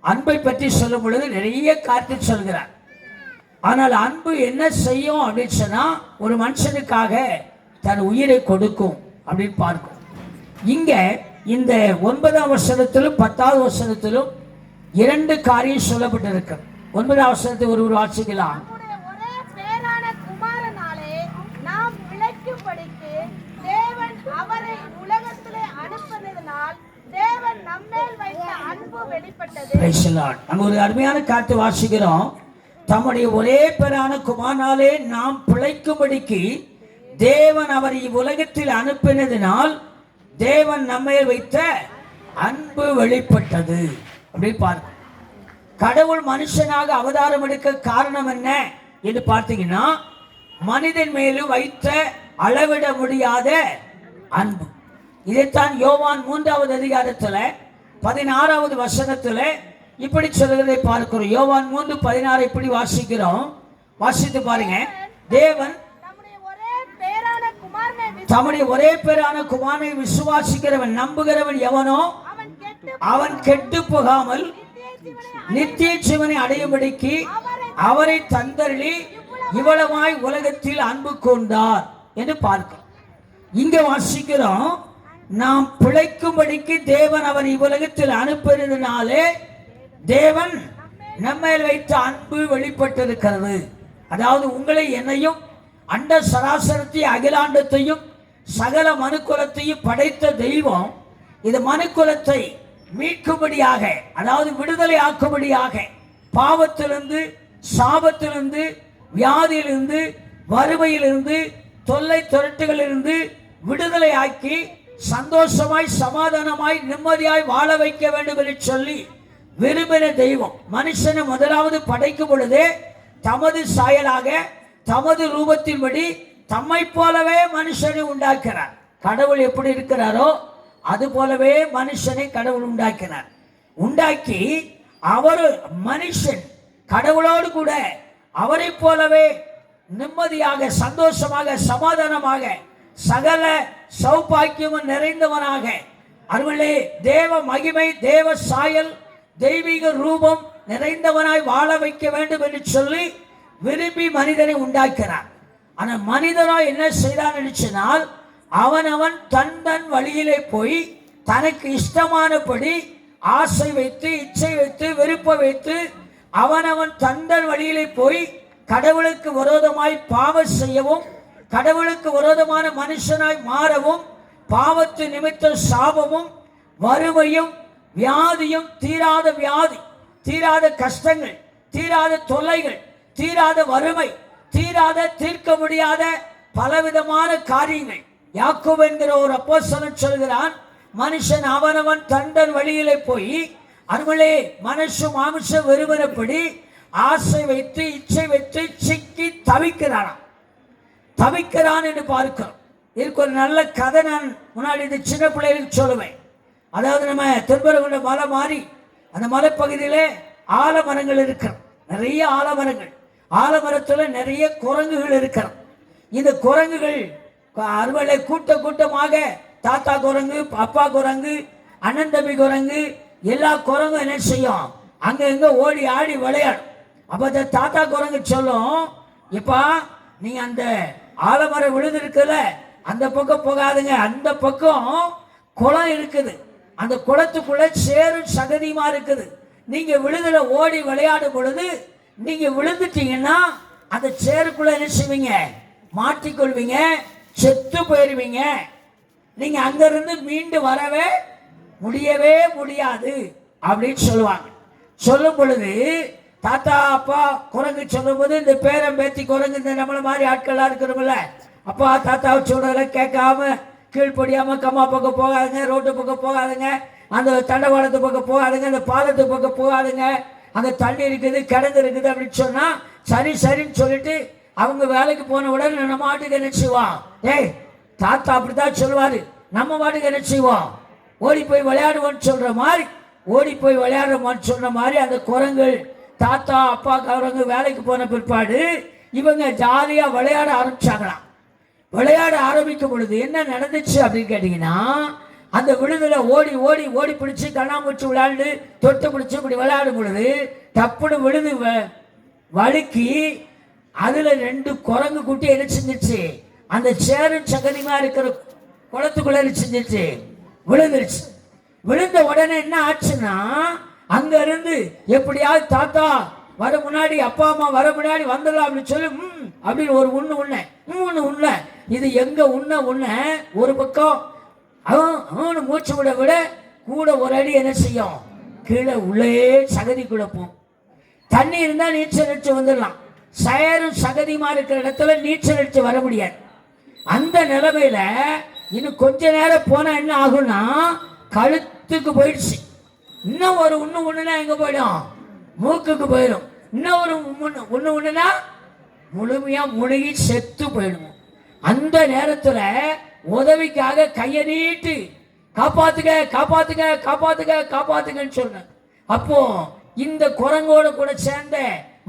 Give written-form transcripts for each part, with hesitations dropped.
அன்பை பற்றி சொல்லும் பொழுது நிறைய காத்து சொல்கிறார். ஆனால் அன்பு என்ன செய்யும் அப்படின்னு சொன்னா ஒரு மனுஷனுக்காக தன் உயிரை கொடுக்கும் அப்படின்னு பார்க்கும். இங்க இந்த 9ஆம் வசனத்திலும் 10வது வசனத்திலும் 2 காரியம் சொல்லப்பட்டிருக்கு. 9ஆம் வசனத்தை ஒருவர் வாசிக்கலாம். அங்க ஒரு அருமையான காட்டு வாசிக்கிறோம். தம்முடைய ஒரே பேரான குமாரனாலே நாம் பிழைக்கும்படிக்கு தேவன் அவரை உலகத்தில் அனுப்பினதினால் தேவன் நம்மை வைத்த அன்பு வெளிப்பட்டது. அப்படி பார்க்க கடவுள் மனுஷனாக அவதாரம் எடுக்க காரணம் என்ன என்று பார்த்தீங்கன்னா மனிதன் மேலும் வைத்த அளவிட முடியாத அன்பு. இதைத்தான் யோவான் 3வது அதிகாரத்தில் 16வது வசனத்தில் இப்படி சொல்கிறதை பார்க்கிறோம். யோவான் 3:16 இப்படி வாசிக்கிறோம். வாசித்து பாருங்க. தேவன் தம்முடைய ஒரே பேரான குமாரனை விசுவாசிக்கிறவன் நம்புகிறவன் எவனோ அவன் கெட்டு போகாமல் நித்திய ஜீவனை அடையும்படிக்கு அவரை தந்தருளி இவ்வளவாய் உலகத்தில் அன்பு கொண்டார் என்று பார்க்கிறோம். இங்க வாசிக்கிறோம், நாம் பிழைக்கும்படிக்கு தேவன் அவர் இவ்வுலகத்தில் அனுப்பினதினாலே தேவன் நம்ம வைத்த அன்பு வெளிப்பட்டிருக்கிறது. அதாவது உங்களை என்னையும் அண்ட சராசரத்தையும் அகிலாண்டத்தையும் சகல மனுக்குலத்தையும் படைத்த தெய்வம் இது மனுக்குலத்தை மீட்கும்படியாக, அதாவது விடுதலை ஆக்கும்படியாக, பாவத்திலிருந்து சாபத்திலிருந்து வியாதியிலிருந்து வறுமையிலிருந்து தொல்லை தொரட்டுகளிலிருந்து விடுதலை ஆக்கி சந்தோஷமாய் சமாதானமாய் நிம்மதியாய் வாழ வைக்க வேண்டும் என்று சொல்லி விரும்பின தெய்வம் மனுஷனை முதலாவது படைக்கும் பொழுதே தமது சாயலாக தமது ரூபத்தின்படி தம்மை போலவே மனுஷனை உண்டாக்கிறார். கடவுள் எப்படி இருக்கிறாரோ அது போலவே மனுஷனை கடவுள் உண்டாக்கினார். உண்டாக்கி அவர் மனுஷன் கடவுளோடு கூட அவரை போலவே நிம்மதியாக சந்தோஷமாக சமாதானமாக சகல சௌபாக்கியமும் நிறைந்தவனாக அருளே தேவ மகிமை தேவ சாயல் தெய்வீக ரூபம் நிறைந்தவனாய் வாழ வைக்க வேண்டும் என்று சொல்லி விரும்பி மனிதனை உண்டாக்கினார். ஆனால் மனிதனோ என்ன செய்தான் என்று சொன்னால் அவன் தன் வழியிலே போய் தனக்கு இஷ்டமானபடி ஆசை வைத்து இச்சை வைத்து விருப்ப வைத்து அவன் தன் வழியிலே போய் கடவுளுக்கு விரோதமாய் பாவம் செய்யவும் கடவுளுக்கு விரோதமான மனுஷனாய் மாறவும் பாவத்து நிமித்த சாபமும் வறுமையும் வியாதியும் தீராத வியாதி தீராத கஷ்டங்கள் தீராத தொல்லைகள் தீராத வறுமை தீராத தீர்க்க முடியாத பலவிதமான காரியங்கள். யாக்கோபு என்கிற ஒரு அப்போஸ்தலன் சொல்கிறான், மனுஷன் அவனவன் தன் வழியிலே போய் அருளே மனுஷ மாமிச விரும்பினபடி ஆசை வைத்து இச்சை வைத்து சிக்கி தவிக்கிறான் என்று பார்க்கிறோம். இதுக்கு ஒரு நல்ல கதை நான் முன்னாடி இந்த சின்ன பிள்ளைகளுக்கு சொல்லுவேன். அதாவது நம்ம திருப்பரங்குன்ற மலை மாறி அந்த மலைப்பகுதியிலே ஆலமரங்கள் இருக்கிறோம், நிறைய ஆலமரங்கள். ஆலமரத்தில் நிறைய குரங்குகள் இருக்கிறோம். இந்த குரங்குகள் அறுவலை கூட்டமாக தாத்தா குரங்கு அப்பா குரங்கு அண்ணன் தம்பி குரங்கு எல்லா குரங்கும் என்ன செய்யும், அங்கங்க ஓடி ஆடி விளையாடும். அப்ப இந்த தாத்தா குரங்கு சொல்லும், இப்பா நீங்க அந்த ஆலமரம் விழுது இருக்குல்ல அந்த பக்கம் போகாதுங்க, அந்த பக்கம் குளம் இருக்குது, அந்த குளத்துக்குள்ள சேரும் சகதியுமா இருக்குது. நீங்க விழுதுல ஓடி விளையாடும் பொழுது நீங்க விழுந்துட்டீங்கன்னா அந்த சேருக்குள்ள என்ன செய்வீங்க, மாட்டிக்கொள்வீங்க, செத்து போயிருவீங்க. நீங்க அங்கிருந்து மீண்டு வரவே முடியாது அப்படின்னு சொல்லுவாங்க. சொல்லும் பொழுது தாத்தா அப்பா குரங்கு சொல்லும் போது இந்த பேரம் பேத்தி குரங்கு இந்த நம்மள மாதிரி ஆட்களா இருக்கிறோம்ல, அப்பா தாத்தாவை சொல்றத கேட்காம கீழ்படியாம கம்மா பக்கம் போகாதுங்க, ரோட்டு பக்கம் போகாதுங்க, அந்த தண்டவாளத்து பக்கம் போகாதுங்க, அந்த பாலத்து பக்கம் போகாதுங்க, அங்க தண்ணி இருக்குது கிடங்கு இருக்குது அப்படின்னு சொன்னா சரின்னு சொல்லிட்டு அவங்க வேலைக்கு போன உடனே நம்ம மாட்டுக்கு என்ன செய்வோம், ஏய் தாத்தா அப்படித்தான் சொல்லுவாரு, நம்ம மாட்டுக்கு என்ன செய்வோம், ஓடி போய் விளையாடுவோன்னு சொல்ற மாதிரி ஓடி போய் விளையாடுவோன்னு சொன்ன மாதிரி அந்த குரங்கள் தாத்தா அப்பா குரங்கு வேலைக்கு போன பிற்பாடு இவங்க ஜாலியா விளையாட ஆரம்பிச்சாங்களாம். விளையாட ஆரம்பிக்கும் பொழுது என்ன நடந்துச்சு அப்படின்னு கேட்டீங்கன்னா, அந்த விழுதுல ஓடி ஓடி ஓடி பிடிச்சி கண்ணாமூச்சி விளையாண்டு தொட்டு பிடிச்சி இப்படி விளையாடும் பொழுது டப்புனு விழுது வழுக்கி அதுல 2 குரங்கு குட்டி என்ன செஞ்சிச்சு, அந்த சேரும் சகதியுமா இருக்கிற குளத்துக்குள்ள என்ன செஞ்சிச்சு, விழுந்துருச்சு. விழுந்த உடனே என்ன ஆச்சுன்னா, அங்க இருந்து எப்படியாவது தாத்தா வர முன்னாடி, அப்பா அம்மா வர முன்னாடி வந்துடலாம் அப்படின்னு சொல்லி அப்படின்னு ஒரு உண்ண இது எங்க உண்ண ஒரு பக்கம் அவனு மூச்சு விட விட கூட ஒரு அடி என்ன செய்யும், கீழே உள்ளே சகதிக்குள்ள போகும். தண்ணி இருந்தா நீச்சல் அடிச்சு வந்துடலாம், சேரும் சகதியுமா இருக்கிற இடத்துல நீச்சல் அடிச்சு வர முடியாது. அந்த நிலைமையில இன்னும் கொஞ்ச நேரம் போனா என்ன ஆகும்னா, கழுத்துக்கு போயிடுச்சு. இன்னும் ஒரு உண்ணுனா எங்க போயிடும், மூக்குக்கு போயிடும். இன்னும் ஒரு உண்ணுனா முழுமையா முழுகி செத்து போயிடும். அந்த நேரத்துல உதவிக்காக கையை நீட்டு காப்பாத்துங்க காப்பாத்துங்க காப்பாத்துங்க காப்பாத்துங்கன்னு சொன்ன. அப்போ இந்த குரங்கோட கூட சேர்ந்த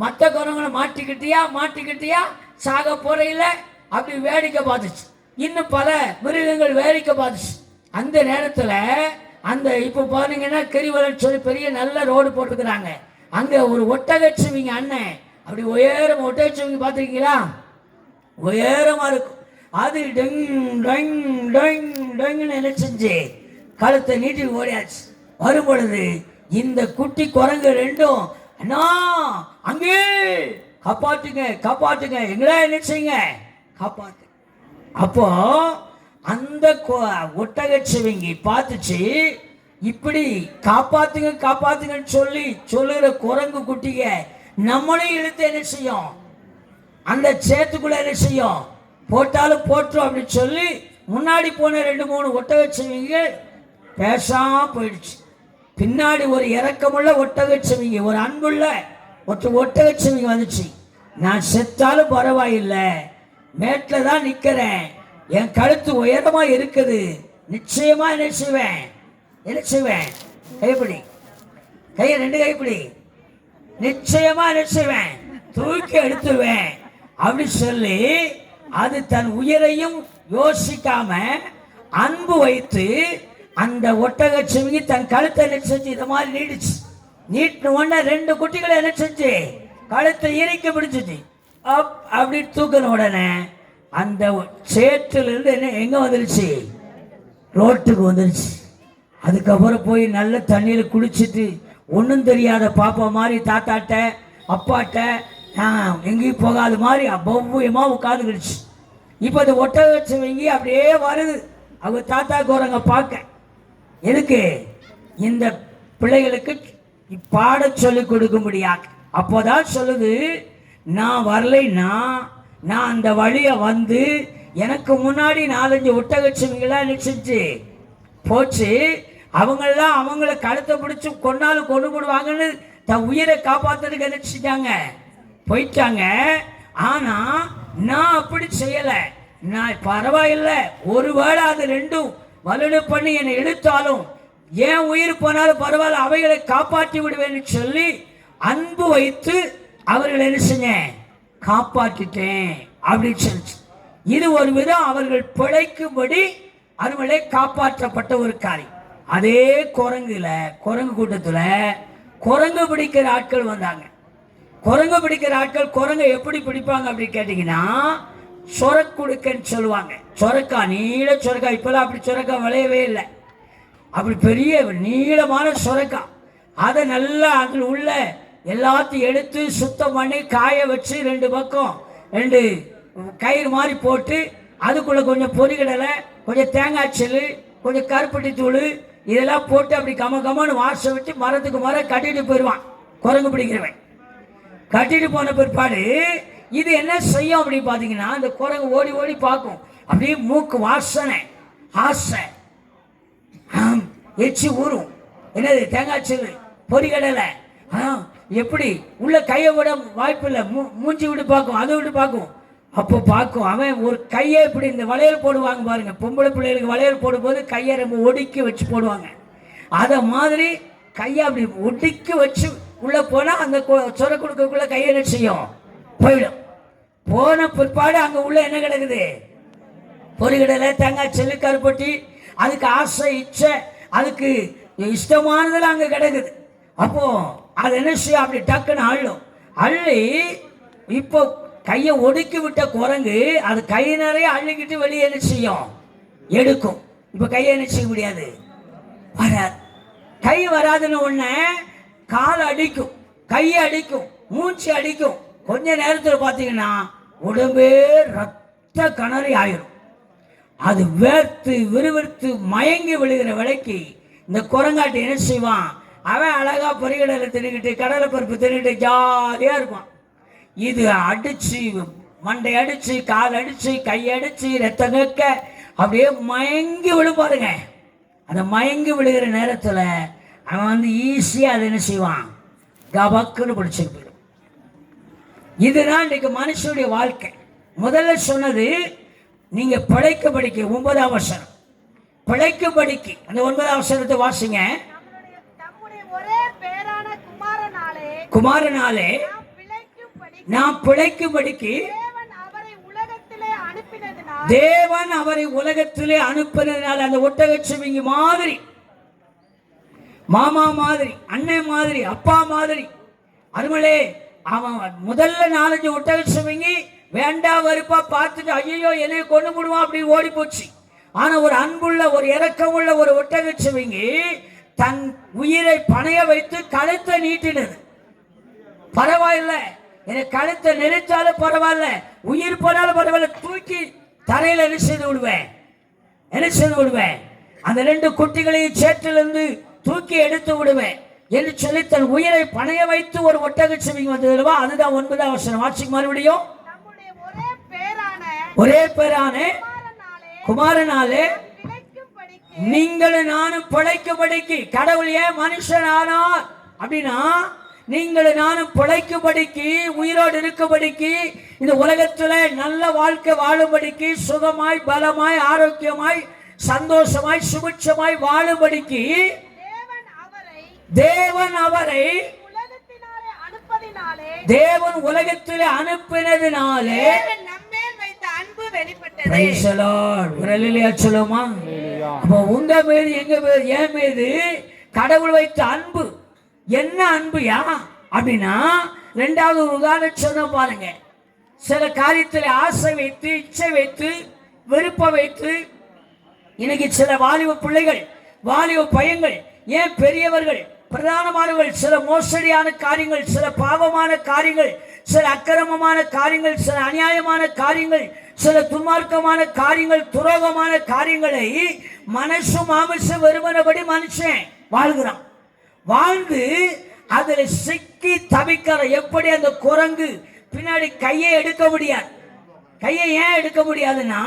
மற்ற குரங்களை மாட்டிக்கிட்டியா சாக போறையில அப்படி வேடிக்கை பார்த்துச்சு. இன்னும் பல மிருகங்கள் வேடிக்கை பார்த்துச்சு. அந்த நேரத்துல அந்த இப்ப பாருங்கன்னா கிரிவலம் சொல்லி பெரிய நல்ல ரோடு போட்டுக்கிறாங்க. அங்க ஒரு ஒட்டகச்சிவிங்க அண்ணன் அப்படி உயரம் ஒட்டகச்சிவிங்க பார்த்துருக்கீங்களா, உயரமா இருக்கும். அது டெங் டெங் டெங் டெங்னு என்ன செஞ்சு கழுத்தை நீட்டி ஓடியாச்சு. வரும் பொழுது இந்த குட்டி குரங்கு 2 அண்ணா அங்கே காப்பாற்றுங்க காப்பாற்றுங்க எங்களா என்ன செய்யுங்க காப்பாத்து. அப்போ அந்த ஒட்டகச்சிவிங்கி பார்த்துச்சு, இப்படி காப்பாத்துங்க காப்பாத்துங்கன்னு சொல்லி சொல்லுகிற குரங்கு குட்டிங்க நம்மளையும் இழுத்து என்ன செய்யும், அந்த சேத்துக்குள்ள என்ன செய்யும், போட்டாலும் போட்டுரும் அப்படின்னு சொல்லி முன்னாடி போன 2-3 ஒட்டகச்சிவிங்க பேசாம போயிடுச்சு. பின்னாடி ஒரு இரக்கமுள்ள ஒட்டகச்சிவிங்க, ஒரு அன்புள்ள ஒட்டகச்சிவிங்க வந்துச்சு. நான் செத்தாலும் பரவாயில்லை, மேட்டில் தான் நிற்கிறேன், என் கழுத்து உயரமா இருக்குது, நிச்சயமா என்ன செய்வேன் கைப்பிடி கையை 2 கைப்பிடி நிச்சயமா என்ன செய்வேன் தூக்கி எடுத்துவேன் அப்படி சொல்லி அது தன் உயிரையும் யோசிக்காம அன்பு வைத்து அந்த ஒட்டகச்சிவிங்கி தன் கழுத்தை என்ன செஞ்சு இதை மாதிரி நீடிச்சு. நீட்டின உடனே 2 குட்டிகளை என்ன செஞ்சு கழுத்தை இறுக்கி பிடிச்சிச்சு. அப்படி தூக்கின உடனே அந்த சேற்றிலிருந்து என்ன எங்க வந்துருச்சு, ரோட்டுக்கு வந்துருச்சு. அதுக்கப்புறம் போய் நல்ல தண்ணியில் குளிச்சுட்டு ஒன்றும் தெரியாத பாப்பா மாதிரி தாத்தாட்ட அப்பாட்ட எங்கேயும் போகாத மாதிரி பவ்யமா உட்காந்துக்கிடுச்சு. இப்போ அந்த ஒட்டகச்சிவிங்கி அப்படியே வருது அவங்க தாத்தா கோரங்க பார்க்க. எதுக்கு, இந்த பிள்ளைகளுக்கு பாட சொல்லி கொடுக்க முடியாது. அப்போதான் சொல்லுது, நான் வரலைன்னா நான் அந்த வழியை வந்து எனக்கு முன்னாடி 4-5 ஒட்டகச்சிவிங்கெல்லாம் நினைச்சிச்சு போச்சு, அவங்களெல்லாம் அவங்கள கழுத்தை பிடிச்சி கொன்னாலும் கொண்டு போடுவாங்கன்னு தன் உயிரை காப்பாத்துறதுக்கு நினைச்சிட்டாங்க, போயிட்டாங்க. ஆனா நான் அப்படி செய்யலை, நான் பரவாயில்லை, ஒருவேளை அது 2 வலுடு பண்ணி என்னை இழுத்தாலும் ஏன் உயிர் போனாலும் பரவாயில்ல, அவைகளை காப்பாற்றி விடுவேன்னு சொல்லி அன்பு வைத்து அவர்கள் என்ன செஞ்சேன் காப்பாற்றிட்டேன் அப்படின்னு சொல்லிச்சு. இது ஒரு விதம் அவர்கள் பிழைக்கும்படி அவர்களே காப்பாற்றப்பட்ட ஒரு காரியம். அதே குரங்கு கூட்டத்துல குரங்கு பிடிக்கிற ஆட்கள் வந்தாங்க. குரங்கு பிடிக்கிற ஆட்கள் குரங்கை எப்படி பிடிப்பாங்க அப்படின்னு கேட்டீங்கன்னா, சொரக்குடுக்கன்னு சொல்லுவாங்க. சொரக்கா, நீள சொரக்கா, இப்பெல்லாம் அப்படி சொரக்கா விளையவே இல்லை, அப்படி பெரிய நீளமான சொரக்கா. அதை நல்லா அதில் உள்ள எல்லாத்தையும் எடுத்து சுத்தம் பண்ணி காய வச்சு 2 பக்கம் 2 கயிறு மாதிரி போட்டு அதுக்குள்ள கொஞ்சம் பொரிகடலை, கொஞ்சம் தேங்காய் செல்லு, கொஞ்சம் கருப்பட்டி தூள் இதெல்லாம் போட்டு அப்படி கமன்னு வாசம் வச்சு மரத்துக்கு மரம் கட்டிட்டு போயிடுவான். குரங்கு பிடிக்கிறவன் கட்டிட்டு போன பிற்பாடு இது என்ன செய்யும் அப்படின்னு பார்த்தீங்கன்னா, அந்த குரங்கு ஓடி ஓடி பார்க்கும். அப்படியே மூக்கு வாசனை ஆசை எச்சி ஊறும். என்னது தேங்காய் செல்லு பொரிகடலை எப்படி உள்ள கையை விட வாய்ப்பு இல்லை, மூஞ்சி விட்டு பார்க்கும், அதை விட்டு பார்க்கும். அப்போ பார்க்கும் அவன் ஒரு கையை இப்படி இந்த வளையல் போடுவாங்க பாருங்க, பொம்பளை பிள்ளைகளுக்கு வளையல் போடும்போது கையை ரொம்ப ஒடுக்கி வச்சு போடுவாங்க. அதை மாதிரி கையை அப்படி ஒடுக்கி வச்சு உள்ள போனா அந்த சொர கொடுக்கக்குள்ள கையை என்ன செய்யும் போயிடும். போன பிற்பாடு அங்க உள்ள என்ன கிடக்குது, பொரிகடலை, தேங்காய் செல்லு, கருப்பட்டி, அதுக்கு ஆசை இச்சை, அதுக்கு இஷ்டமானதெல்லாம் அங்கே கிடக்குது. அப்போ அது என்ன செய்யும், அப்படி டக்குன்னு அள்ளி இப்போ கையை ஒடுக்கி விட்ட குரங்கு அது கை நிறைய அள்ளிக்கிட்டு வெளியே என்ன செய்யும், எடுக்கும். இப்போ கையை என்ன செய்ய முடியாது, வராது. கை வராதுன்னு உடனே கால் அடிக்கும், கையை அடிக்கும், மூச்சு அடிக்கும். கொஞ்ச நேரத்தில் பார்த்தீங்கன்னா உடம்பே ரத்த கணறி ஆயிரும். அது வேர்த்து விறுவிறுத்து மயங்கி விழுகிற விலைக்கு இந்த குரங்காட்டி என்ன செய்வான், அவன் அழகா பொறிகடலை தின்னுக்கிட்டு கடலை பருப்பு தின்னுக்கிட்டு ஜாலியாக இருப்பான். இது அடிச்சு மண்டை அடிச்சு கால் அடிச்சு கை அடிச்சு ரத்த கேட்க அப்படியே மயங்கி விழுப்பாருங்க. அந்த மயங்கி விழுகிற நேரத்தில் அவன் வந்து ஈஸியாக அதை என்ன செய்வான், கபக்குன்னு பிடிச்சிட்டு போயிடும். இதுதான் இன்றைக்கு மனுஷனுடைய வாழ்க்கை. முதல்ல சொன்னது நீங்க பிழைக்கும்படிக்கு 9ஆம் வசனம், பிழைக்கும்படிக்கு. அந்த 9ஆம் வசனத்தை வாசிங்க. குமாரனாலே நாம் பிழைக்கும்படிக்கு தேவன் அவரை உலகத்திலே அனுப்பினதுனால, அந்த ஒட்டகச்சிவிங்கி மாதிரி, மாமா மாதிரி, அண்ணன் மாதிரி, அப்பா மாதிரி, அருமலே அவன் முதல்ல 4-5 ஒட்டகச்சிவிங்கி வேண்டா வெறுப்பா பார்த்துட்டு ஐயோ என்னைய கொண்டு விடுவான் அப்படி ஓடி போச்சு. ஆனா ஒரு அன்புள்ள, ஒரு இரக்கமுள்ள ஒரு ஒட்டகச்சிவிங்கி தன் உயிரை பணைய வைத்து கழுத்தை நீட்டினது. பரவாயில்ல, எனக்கு கழுத்தை நெரிச்சாலும் பரவாயில்ல, உயிர் போனாலும் பரவாயில்ல, தூக்கி தரையில என்ன செய்து விடுவேன், அந்த 2 குட்டிகளையும் சேற்றிலிருந்து தூக்கி எடுத்து விடுவேன் என்று சொல்லி தன் உயிரை பணைய வைத்து ஒரு ஒட்டகச்சிவிங்கி வந்ததுவா. அதுதான் 9ஆம் வசனம். வாசிக்கு மறுபடியும். ஒரே பேரான குமாரனாலே நீங்களும் நானும் பிழைக்கும்படிக்கு. கடவுள் ஏன் மனுஷன் ஆனார் அப்படின்னா, நீங்களும் நானும் பிழைக்கும்படிக்கு, உயிரோடு இருக்கும்படிக்கு, இந்த உலகத்துல நல்ல வாழ்க்கை வாழும்படிக்கு, சுகமாய் பலமாய் ஆரோக்கியமாய் சந்தோஷமாய் சுபிட்சமாய் வாழும்படிக்கு தேவன் அவரை தேவன் உலகத்திலே அனுப்பினதினாலே சொல்லுமா. உங்க மீது எங்க மீது என் மீது கடவுள் வைத்த அன்பு என்ன அன்புயா அப்படின்னா, 2வது ஒரு உதாரணம் சொன்ன பாருங்க. சில காரியத்தில் ஆசை வைத்து, இச்சை வைத்து, விருப்ப வைத்து, இன்னைக்கு சில வாலிப பிள்ளைகள், வாலிப பையன்கள், ஏன் பெரியவர்கள், பிரதானமானவர்கள் சில மோசடியான காரியங்கள், சில பாவமான காரியங்கள், சில அக்கிரமமான காரியங்கள், சில அநியாயமான காரியங்கள், சில துன்மார்க்கமான காரியங்கள், துரோகமான காரியங்களை மனசு மாமிச வெறுமனபடி மனுஷன் வாழ்கிறான். வாழ்ந்து அதில் சிக்கி தவிக்கிற. எப்படி அந்த குரங்கு பின்னாடி கையை எடுக்க முடியாது. கையை ஏன் எடுக்க முடியாதுன்னா,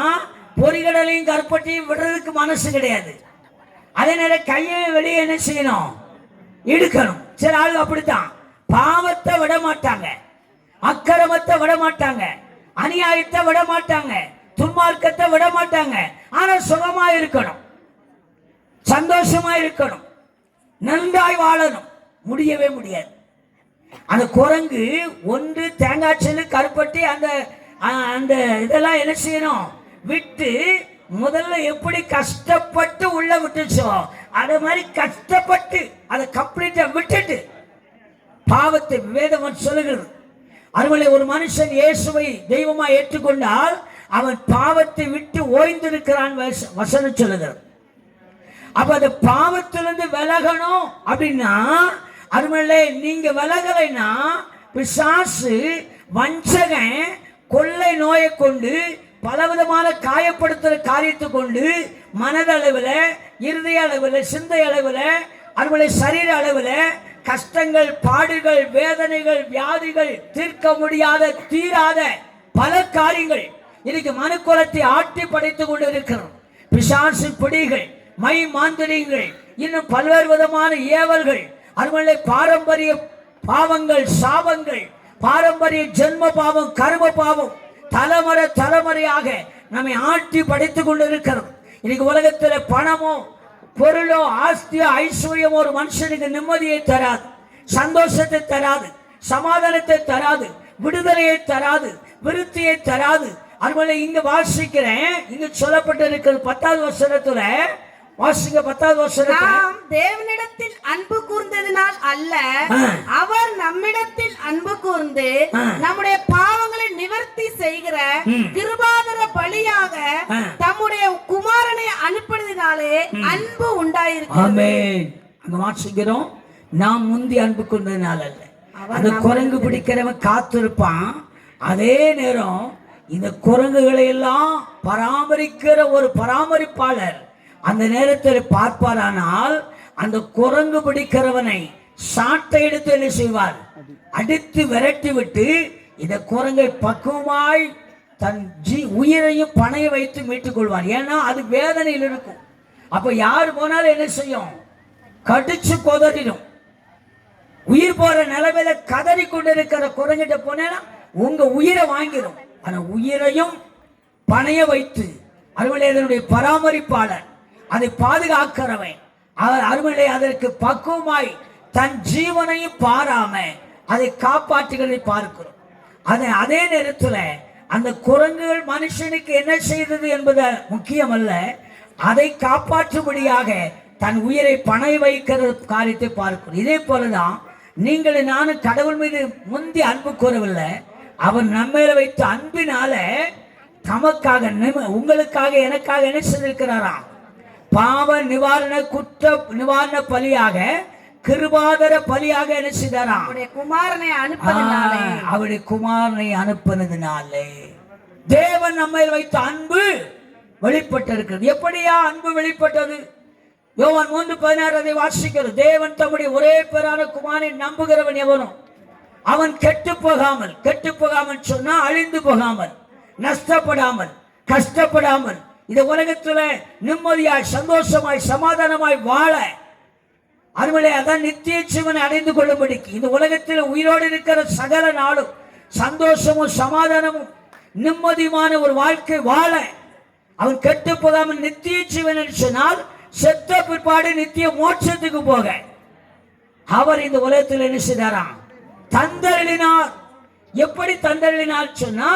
பொறிகடலையும் கருப்பட்டியும் விடுறதுக்கு மனசு கிடையாது. அதே நேரம் கையை வெளியே என்ன செய்யணும், எடுக்கணும். சில ஆள் அப்படித்தான், பாவத்தை விட மாட்டாங்க, அக்கிரமத்தை விட மாட்டாங்க, அநியாயத்தை விட மாட்டாங்க, துன்மார்க்கத்தை விட மாட்டாங்க. ஆனா சுகமா இருக்கணும், சந்தோஷமா இருக்கணும், நன்றாய் வாழணும், முடியவே முடியாது. அந்த குரங்கு ஒன்று தேங்காய் செல்லு கருப்பட்டி அந்த அந்த இதெல்லாம் என்ன செய்யணும், விட்டு முதல்ல எப்படி கஷ்டப்பட்டு உள்ள விட்டுச்சோ அதே மாதிரி கஷ்டப்பட்டு அதை கம்ப்ளீட்டா விட்டுட்டு பாவத்தை வேதம் சொல்லுகிறது. அதுபோல ஒரு மனுஷன் இயேசுவை தெய்வமா ஏற்றுக்கொண்டால் அவன் பாவத்தை விட்டு ஓய்ந்திருக்கிறான் வசனம் சொல்லுகிறது. அப்ப அந்த பாவத்திலிருந்து விலகணும் அப்படின்னா, அதுமல்ல நீங்க விலகலைன்னா பிசாசு வஞ்சகன் கொள்ளை நோயை கொண்டு பலவிதமான காயப்படுத்துற காரியத்தை கொண்டு மனதளவில், இருதய அளவில், சிந்தை அளவில், அதுபோல சரீர அளவில் கஷ்டங்கள், பாடுகள், வேதனைகள், வியாதிகள், தீர்க்க முடியாத தீராத பல காரியங்கள் இன்னைக்கு மனுக்குலத்தை ஆட்டி படைத்துக் கொண்டு இருக்கிறோம். பிசாசு பிடிகள், மை மாந்திரிகள், இன்னும் பல்வேறு விதமான ஏவல்கள், அதுபோல பாரம்பரிய பாவங்கள், சாபங்கள், பாரம்பரிய ஜென்ம பாவம், கர்ம பாவம் தலைமுறையாக நம்மை ஆட்டி படைத்துக் கொண்டு இருக்கிறோம். இன்னைக்கு உலகத்தில் பணமோ பொருளோ ஆஸ்தியோ ஐஸ்வர்யமோ ஒரு மனுஷனுக்கு நிம்மதியை தராது, சந்தோஷத்தை தராது, சமாதானத்தை தராது, விடுதலையை தராது, விருத்தியை தராது. அதுபோல இங்க வாசிக்கிறேன், இங்க சொல்லப்பட்டிருக்கிறது 10வது வசனத்துல வாசிங்க 10வது வசனத்தை. நாம் தேவனிடத்தில் அன்பு கூர்ந்ததினால் அல்ல, அவர் நம்மிடத்தில் அன்பு கூர்ந்து நம்முடைய பாவங்களை நிவர்த்தி செய்கிற கிருபாதர பலியாக தம்முடைய குமாரனை அனுப்பினதினாலே அன்பு உண்டாயிருக்கு. ஆமென். அங்க வாசிக்கிறோம், நாம் முந்தி அன்பு கூர்ந்ததினால் அல்ல. அந்த குரங்கு பிடிக்கிறவன் காத்திருப்பான். அதே நேரம் இந்த குரங்குகளை எல்லாம் பராமரிக்கிற ஒரு பராமரிப்பாளர் அந்த நேரத்தில் பார்ப்பாரானால் அந்த குரங்கு பிடிக்கிறவனை சாட்டை எடுத்து என்ன செய்வார்? அடித்து விரட்டி விட்டு இந்த குரங்கை பக்குவமாய் தன் உயிரையும் பணைய வைத்து மீட்டுக் கொள்வார். ஏன்னா அது வேதனையில் இருக்கும். அப்ப யார் போனாலும் என்ன செய்யும்? கடிச்சு கொதறிடும். உயிர் போற நிலைமையில கதறி கொண்டிருக்கிற குரங்கிட்ட போனா உங்க உயிரை வாங்கிடும். ஆனா உயிரையும் பணைய வைத்து அருமையினுடைய பராமரிப்பாளர், அதை பாதுகாக்கிறவன், அருமையிலே அதற்கு பக்குவமாய் தன் ஜீவனையும் பாராம அதை காப்பாற்றுகிறதை பார்க்கிறோம். அதே நேரத்தில் அந்த குரங்குகள் மனுஷனுக்கு என்ன செய்தது என்பது முக்கியமல்ல, அதை காப்பாற்றும்படியாக தன் உயிரை பணை வைக்கிற காரியத்தை பார்க்கிறோம். இதே போலதான் நீங்கள் நானும் கடவுள் மீது முந்தி அன்பு கூறவில்லை, அவர் நம்மையில வைத்த அன்பினால தமக்காக உங்களுக்காக எனக்காக என்ன செய்திருக்கிறாராம்? பாவ நிவாரண குற்ற நிவாரண பலியாக கிருபாதர பலியாக என்ன செய்தாராம்? அவருடைய குமாரனை அனுப்பினதினாலே. அவருடைய குமாரனை அனுப்பினதினாலே தேவன் நம்மை வைத்த அன்பு வெளிப்பட்டிருக்கிறது. எப்படியா அன்பு வெளிப்பட்டது? யோவான் 3:16 அதை வாசிக்கிறது. தேவன் தம்முடைய ஒரே பேரான குமாரனை நம்புகிறவன் எவனும் அவன் கெட்டு போகாமல் சொன்னா அழிந்து போகாமல், நஷ்டப்படாமல், கஷ்டப்படாமல், இந்த உலகத்துல நிம்மதியாய் சந்தோஷமாய் சமாதானமாய் வாழ அருமையிலே அதான் நித்திய ஜீவனை அடைந்து கொள்ளும்படிக்கு இந்த உலகத்தில் உயிரோடு இருக்கிற சகல நாளும் சந்தோஷமும் சமாதானமும் நிம்மதியான ஒரு வாழ்க்கை வாழ அவன் கெட்டு போகாமல் நித்திய ஜீவன் சொன்னால் செத்த பிற்பாடு நித்திய மோட்சத்துக்கு போக அவர் இந்த உலகத்தில் என்ன செய்தாராம்? தந்தருளினார். எப்படி தந்தருளினார் சொன்னா,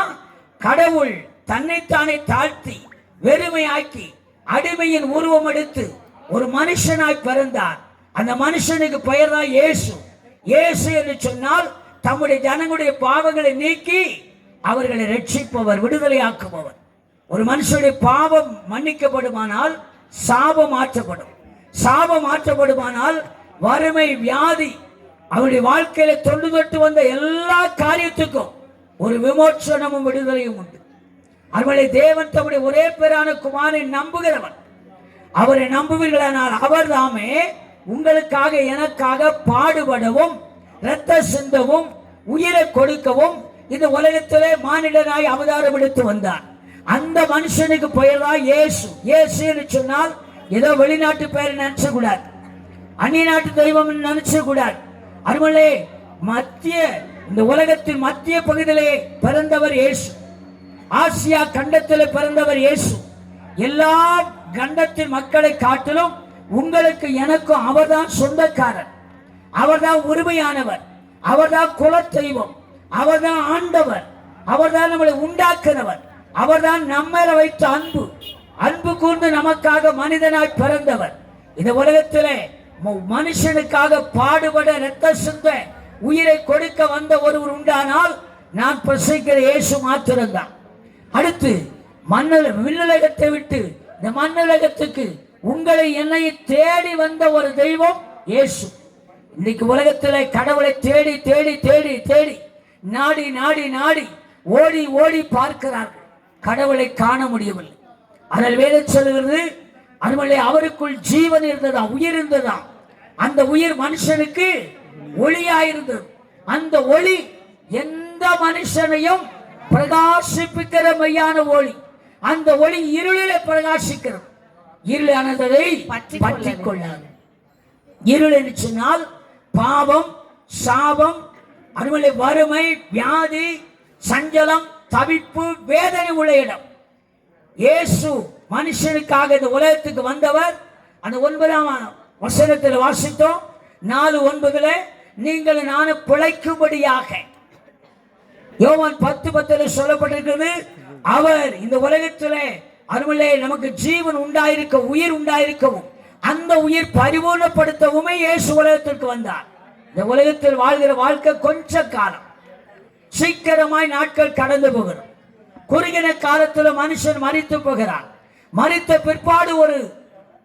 கடவுள் தன்னைத்தானே தாழ்த்தி வெறுமையாக்கி அடிமையின் உருவம் எடுத்து ஒரு மனுஷனாய் பிறந்தார். அந்த மனுஷனுக்கு பெயர் தான் இயேசு. இயேசு என்று சொன்னால் தம்முடைய ஜனங்களுடைய பாவங்களை நீக்கி அவர்களை ரட்சிப்பவர், விடுதலையாக்குபவர். ஒரு மனுஷனுடைய பாவம் மன்னிக்கப்படுமானால் சாபம் மாற்றப்படும். சாபம் மாற்றப்படுமானால் வறுமை, வியாதி, அவருடைய வாழ்க்கையில தொண்டு தொட்டு வந்த எல்லா காரியத்துக்கும் ஒரு விமோச்சனமும் விடுதலையும் உண்டு. அவர்களை தேவன் தம்முடைய ஒரே பேரான குமாரனை நம்புகிறவன். அவரை நம்புவீர்களானால் அவர் தாமே உங்களுக்காக எனக்காக பாடுபடவும் இரத்த சிந்தவும் உயிரை கொடுக்கவும் இந்த உலகத்திலே மானிடனாய் அவதாரம் எடுத்து வந்தார். அந்த மனுஷனுக்கு பெயர் தான் இயேசு. இயேசு என்று சொன்னால் ஏதோ வெளிநாட்டு பெயர் நினைச்ச கூடாது, அந்நிய நாட்டு தெய்வம் நினைச்ச கூடாது. அருமலே இந்த உலகத்தின் மத்திய பகுதியிலே பிறந்தவர் இயேசு. ஆசியா கண்டத்தில் பிறந்தவர் இயேசு. எல்லா கண்டத்தின் மக்களை காட்டிலும் உங்களுக்கு எனக்கும் அவர்தான் சொந்தக்காரர், அவர்தான் உரிமையானவர், அவர்தான் குல தெய்வம், அவர்தான் ஆண்டவர், அவர்தான் நம்மளை உண்டாக்குறவர், அவர்தான் நம்மள வைத்த அன்பு கூர்ந்து நமக்காக மனிதனாய் பிறந்தவர். இந்த உலகத்திலே மனுஷனுக்காக பாடுபட இரத்த சிந்த உயிரை கொடுக்க வந்த ஒருவர் உண்டானால் நான் பிரசங்கிக்கிற இயேசு மாத்திரம்தான். அடுத்து விண்ணுலகத்தை விட்டு இந்த மண்ணுலகத்துக்கு உங்களை என்னை தேடி வந்த ஒரு தெய்வம் இயேசு. இன்னைக்கு உலகத்திலே கடவுளை தேடி தேடி தேடி தேடி நாடி நாடி நாடி ஓடி ஓடி பார்க்கிறார்கள், கடவுளை காண முடியவில்லை. ஆனால் வேதம் சொல்லுகிறது, அருமையிலே அவருக்குள் ஜீவன் இருந்ததா, உயிர் இருந்ததா. அந்த உயிர் மனுஷனுக்கு ஒளியாயிருந்தது. அந்த ஒளி எந்த மனுஷனையும் பிரகாசிப்பிக்கிற மையான ஒளி. அந்த ஒளி இருளிலே பிரகாசிக்கிறது, இருளானதை பற்றிக் கொள்ளாது. இருள் என்று சொன்னால் பாவம், சாபம், அருமையிலே வறுமை, வியாதி, சஞ்சலம், தவிப்பு, வேதனை உள்ள இடம். இயேசு மனுஷனுக்காக இந்த உலகத்துக்கு வந்தவர். அந்த 9ஆம் வசனத்தில் வாசித்தோம், 4:9 நீங்கள் நானும் பிழைக்கும்படியாக. யோவான் 10:10 சொல்லப்பட்டிருக்கிறது, அவர் இந்த உலகத்திலே அதுவல்லே நமக்கு ஜீவன் உண்டாயிருக்க, உயிர் உண்டாயிருக்கவும், அந்த உயிர் பரிபூர்ணப்படுத்தவுமே இயேசு உலகத்திற்கு வந்தார். இந்த உலகத்தில் வாழ்கிற வாழ்க்கை கொஞ்ச காலம், சீக்கிரமாய் நாட்கள் கடந்து போகிறோம். குறுகின காலத்தில் மனுஷன் மரித்து போகிறான். மரித்த பிற்பாடு ஒரு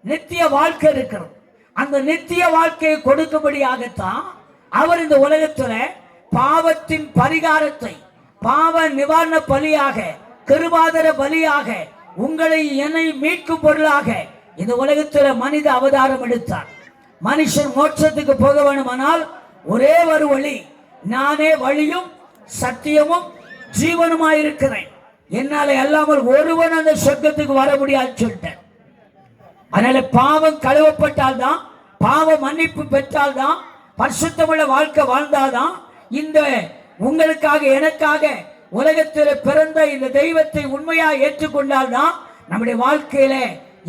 நித்திய வாழ்க்கை இருக்கிறது. அந்த நித்திய வாழ்க்கையை கொடுக்கும்படியாகத்தான் அவர் இந்த உலகத்தில் பாவத்தின் பரிகாரத்தை, பாவ நிவாரண பலியாக, கிருபாதர பலியாக, உங்களை என்னை மீட்கும் பொருளாக இந்த உலகத்தில் மனித அவதாரம் எடுத்தார். மனுஷன் மோட்சத்துக்கு போக வேண்டுமானால் ஒரே ஒரு வழி, நானே வழியும் சத்தியமும் ஜீவனுமாயிருக்கிறேன், என்னால அல்லாமல் ஒருவன் அந்த சொர்க்கத்துக்கு வர முடியாது சொல்லிட்டேன். அதனால பாவம் கழுவப்பட்டால்தான், பாவ மன்னிப்பு பெற்றால்தான், பரிசுத்தமுள்ள வாழ்க்கை வாழ்ந்தால்தான், இந்த உங்களுக்காக எனக்காக உலகத்தில் பிறந்த இந்த தெய்வத்தை உண்மையாக ஏற்றுக்கொண்டால்தான் நம்முடைய வாழ்க்கையில,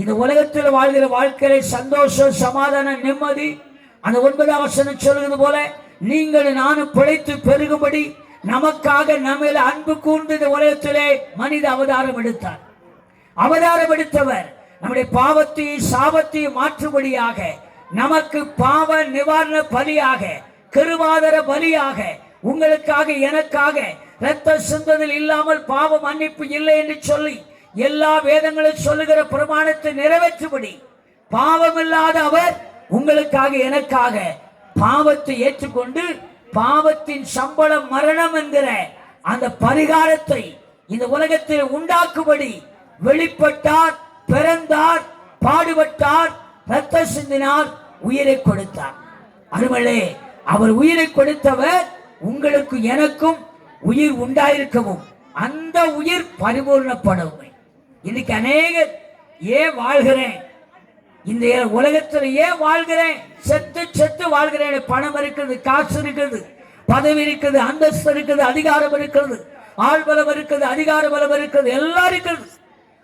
இந்த உலகத்தில் வாழ்கிற வாழ்க்கையில சந்தோஷம், சமாதானம், நிம்மதி. அந்த 9ஆம் வசனம் சொல்லுகிறது போல, நீங்கள் நானும் பிழைத்து பெருகும்படி நமக்காக நம்மில் அன்பு கூர்ந்து இந்த உலகத்திலே மனித அவதாரம் எடுத்தார். அவதாரம் எடுத்தவர் நம்முடைய பாவத்தையும் சாபத்தையும் மாற்றும்படியாக, நமக்கு பாவ நிவாரண பலியாக, கிருபாதர பலியாக, உங்களுக்காக எனக்காக இரத்த சிந்ததில் இல்லாமல் பாவ மன்னிப்பு இல்லை என்று சொல்லி எல்லா வேதங்களும் சொல்லுகிற பிரமாணத்தை நிறைவேற்றும்படி பாவமில்லாத அவர் உங்களுக்காக எனக்காக பாவத்தை ஏற்றுக்கொண்டு பாவத்தின் சம்பளம் மரணம் என்கிற அந்த பரிகாரத்தை இந்த உலகத்தில் உண்டாக்கும்படி வெளிப்பட்டார், பிறந்தார், பாடுபட்டார், இரத்த சிந்தினார், உயிரை கொடுத்தார். அருமளே, அவர் உயிரை கொடுத்தவர் உங்களுக்கு எனக்கும் உயிர் உண்டாயிருக்கவும், அந்த உயிர் பரிபூர்ணப்படவும். இன்னைக்கு அநேகர் ஏன் வாழ்கிறேன், இந்த உலகத்தில் ஏன் வாழ்கிறேன், செத்து செத்து வாழ்கிறேன். பணம் இருக்கிறது, காசு இருக்கிறது, பதவி இருக்கிறது, அந்தஸ்து இருக்கிறது, அதிகாரம் இருக்கிறது, ஆள் பலம் இருக்கிறது, அதிகார பலம் இருக்கிறது, எல்லாம் இருக்கிறது.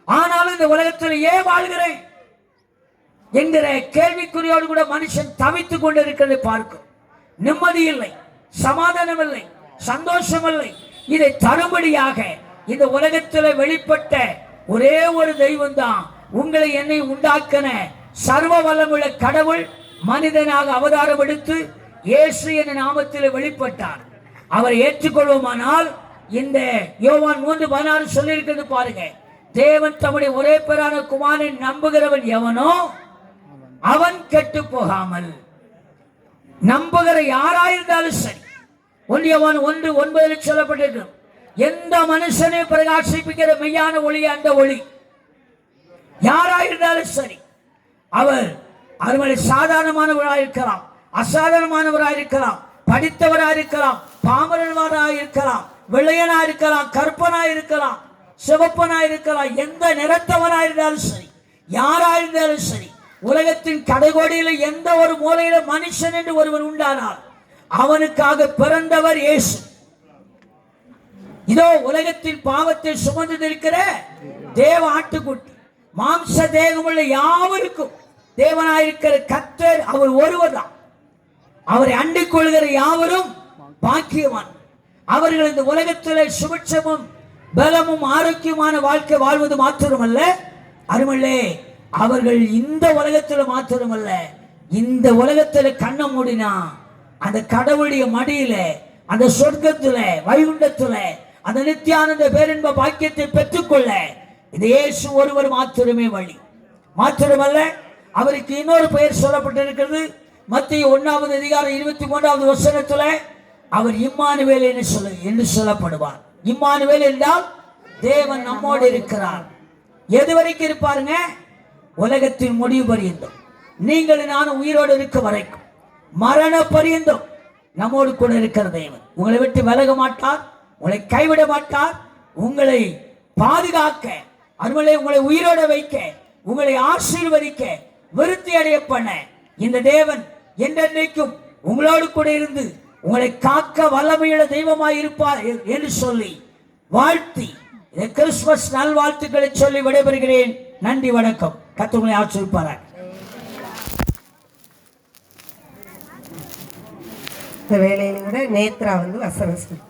ஆனாலும் இந்த உலகத்தில் ஏன் வாழ்கிறேன் என்கிற கேள்விக்குறியோடு கூட மனுஷன் தவித்துக் கொண்டிருக்கிறதை பார்க்கும். நிம்மதி இல்லை, சமாதானம் இல்லை, சந்தோஷம் இல்லை. இதை தரும்படியாக இந்த உலகத்தில் வெளிப்பட்ட ஒரே ஒரு தெய்வம் தான் உங்களை என்னை உண்டாக்கின சர்வ வல்லமுள்ள கடவுள் மனிதனாக அவதாரம் எடுத்து இயேசு என்ற நாமத்தில் வெளிப்பட்டார். அவரை ஏற்றுக்கொள்வோமானால் இந்த யோவான் 3:16 சொல்லியிருக்கிறது பாருங்க, தேவன் தம்முடைய ஒரே பேரான குமாரனை நம்புகிறவன் எவனோ அவன் கெட்டு போகாமல், நம்புகிற யாராயிருந்தாலும் சரி. 1 யோவான் 1:9 சொல்லப்பட்டிருக்கு, எந்த மனுஷனை பிரகாசிப்பிக்கிற மெய்யான ஒளி அந்த ஒளி. யாராயிருந்தாலும் சரி, அவர் அருமை சாதாரணமானவராயிருக்கலாம், அசாதாரணமானவராயிருக்கலாம், படித்தவராயிருக்கலாம், பாமரனாயிருக்கலாம், வெள்ளையனாயிருக்கலாம், கற்பனாயிருக்கலாம், சிவப்பனாயிருக்கலாம், எந்த நிறத்தவனாயிருந்தாலும் சரி, யாராயிருந்தாலும் சரி, உலகத்தின் கடைகோடியில எந்த ஒரு மூலையில மனுஷன் என்று ஒருவர் உண்டானால் அவனுக்காக பிறந்தவர் இயேசு. இதோ உலகத்தின் பாவத்தை சுமந்து இருக்கிற தேவ ஆட்டுக்குட்டி, மாம்ச தேகமுள்ள யாவருக்கும் தேவனாயிருக்கிற கர்த்தர் அவர் ஒருவர் தான். அவரை அண்டிக் கொள்கிற யாவரும் பாக்கியவான். அவர்கள் இந்த உலகத்தில் சுபிட்சமும் பலமும் ஆரோக்கியமான வாழ்க்கை வாழ்வது மாத்திரமல்ல, அருமல்லே, அவர்கள் இந்த உலகத்தில் மாத்திரமல்ல, இந்த உலகத்தில் கண்ண மூடினா அந்த கடவுளுடைய மடியில, அந்த சொர்க்கத்துல, வைகுண்டத்துல அந்த நித்தியானந்த பேரின்ப பாக்கியத்தை பெற்றுக்கொள்ள இந்த இயேசு ஒருவர் மாத்திரமே வழி. மாத்திரமல்ல, அவருக்கு இன்னொரு பெயர் சொல்லப்பட்டிருக்கிறது. மத்திய 1ஆம் அதிகாரம் 23ஆவது வசனத்துல அவர் இம்மானுவேல் என்று சொல்லப்படுவார். இம்மானுவேல் என்றால் தேவன் நம்மோடு இருக்கிறார். எது வரைக்கும் இருப்பாருங்க? உலகத்தின் முடிவு பரியந்தம், நீங்கள் நானும் உயிரோடு இருக்க வரைக்கும், மரண பரியந்தம் நம்மோடு கூட இருக்கிற தேவன். உங்களை விட்டு விலக மாட்டார், உங்களை கைவிட மாட்டார். உங்களை பாதுகாக்க, அருமலை உங்களை உயிரோட வைக்க, உங்களை ஆசீர்வதிக்க, விருத்தி அடைய பண்ண இந்த தேவன் என்றென்றைக்கும் உங்களோடு கூட இருந்து உங்களை காக்க வல்லமையுள்ள தெய்வமாய் இருப்பார் என்று சொல்லி வாழ்த்தி இந்த கிறிஸ்துமஸ் நல்வாழ்த்துக்களை சொல்லி விடைபெறுகிறேன். நன்றி, வணக்கம். கர்த்தர் உங்களை ஆசீர்வதிப்பாராக. இந்த வேலையில கூட நேத்ரா வசனம்